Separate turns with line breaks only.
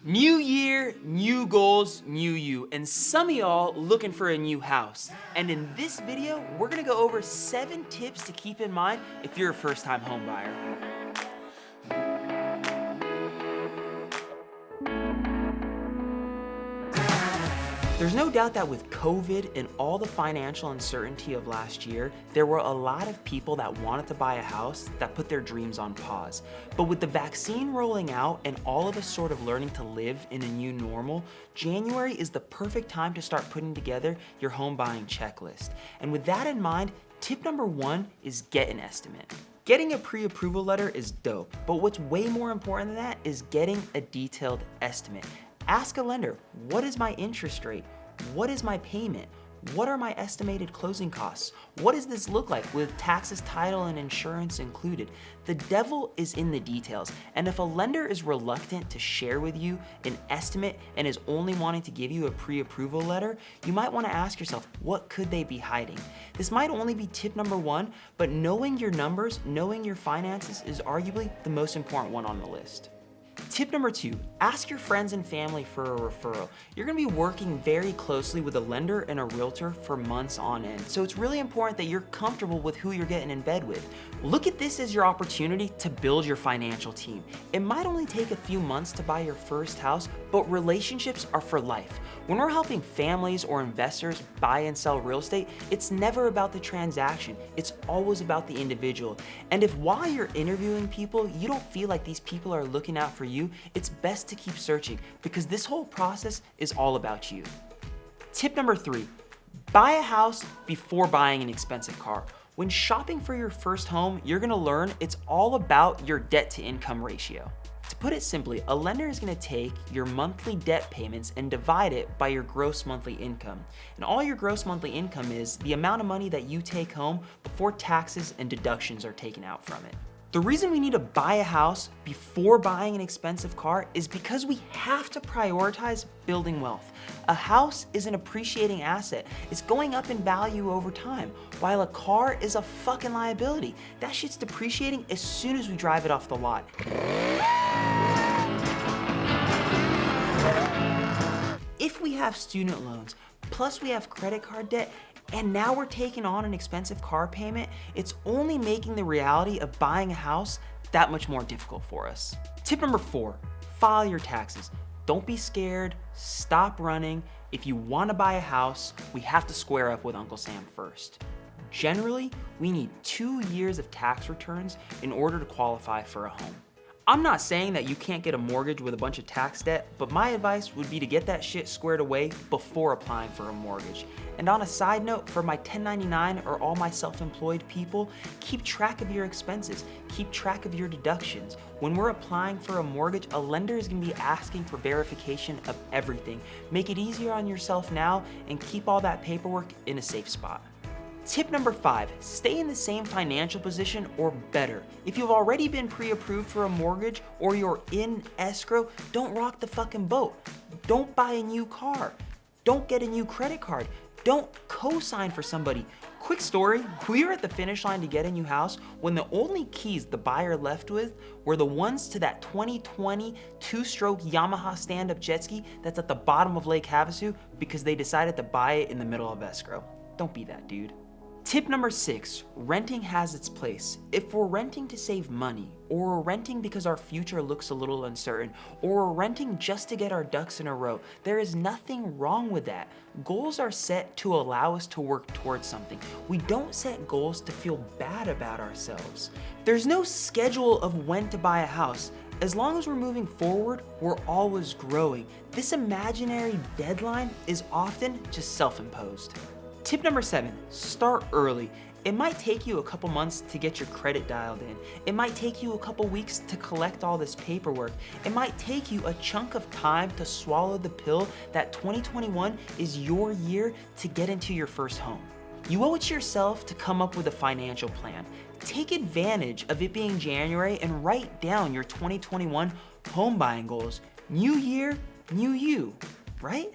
New year, new goals, new you, and some of y'all looking for a new house. And in this video, we're gonna go over 7 tips to keep in mind if you're a first-time home buyer. There's no doubt that with COVID and all the financial uncertainty of last year, there were a lot of people that wanted to buy a house that put their dreams on pause. But with the vaccine rolling out and all of us sort of learning to live in a new normal, January is the perfect time to start putting together your home buying checklist. And with that in mind, tip number 1 is get an estimate. Getting a pre-approval letter is dope, but what's way more important than that is getting a detailed estimate. Ask a lender, what is my interest rate? What is my payment? What are my estimated closing costs? What does this look like with taxes, title, and insurance included? The devil is in the details, and if a lender is reluctant to share with you an estimate and is only wanting to give you a pre-approval letter, you might want to ask yourself, what could they be hiding? This might only be tip number 1, but knowing your numbers, knowing your finances is arguably the most important one on the list. Tip number 2, ask your friends and family for a referral. You're gonna be working very closely with a lender and a realtor for months on end, so it's really important that you're comfortable with who you're getting in bed with. Look at this as your opportunity to build your financial team. It might only take a few months to buy your first house, but relationships are for life. When we're helping families or investors buy and sell real estate, it's never about the transaction, it's always about the individual. And if while you're interviewing people, you don't feel like these people are looking out for you, it's best to keep searching because this whole process is all about you. Tip number 3, buy a house before buying an expensive car. When shopping for your first home, you're gonna learn it's all about your debt to income ratio. To put it simply, a lender is gonna take your monthly debt payments and divide it by your gross monthly income. And all your gross monthly income is the amount of money that you take home before taxes and deductions are taken out from it. The reason we need to buy a house before buying an expensive car is because we have to prioritize building wealth. A house is an appreciating asset. It's going up in value over time, while a car is a fucking liability. That shit's depreciating as soon as we drive it off the lot. If we have student loans, plus we have credit card debt, and now we're taking on an expensive car payment, it's only making the reality of buying a house that much more difficult for us. Tip number 4, file your taxes. Don't be scared, stop running. If you want to buy a house, we have to square up with Uncle Sam first. Generally, we need 2 years of tax returns in order to qualify for a home. I'm not saying that you can't get a mortgage with a bunch of tax debt, but my advice would be to get that shit squared away before applying for a mortgage. And on a side note, for my 1099 or all my self-employed people, keep track of your expenses, keep track of your deductions. When we're applying for a mortgage, a lender is gonna be asking for verification of everything. Make it easier on yourself now and keep all that paperwork in a safe spot. Tip number 5, stay in the same financial position or better. If you've already been pre-approved for a mortgage or you're in escrow, don't rock the fucking boat. Don't buy a new car. Don't get a new credit card. Don't co-sign for somebody. Quick story, we were at the finish line to get a new house when the only keys the buyer left with were the ones to that 2020 2-stroke Yamaha stand-up jet ski that's at the bottom of Lake Havasu because they decided to buy it in the middle of escrow. Don't be that dude. Tip number 6, renting has its place. If we're renting to save money, or we're renting because our future looks a little uncertain, or we're renting just to get our ducks in a row, there is nothing wrong with that. Goals are set to allow us to work towards something. We don't set goals to feel bad about ourselves. There's no schedule of when to buy a house. As long as we're moving forward, we're always growing. This imaginary deadline is often just self-imposed. Tip number 7, start early. It might take you a couple months to get your credit dialed in. It might take you a couple weeks to collect all this paperwork. It might take you a chunk of time to swallow the pill that 2021 is your year to get into your first home. You owe it to yourself to come up with a financial plan. Take advantage of it being January and write down your 2021 home buying goals. New year, new you, right?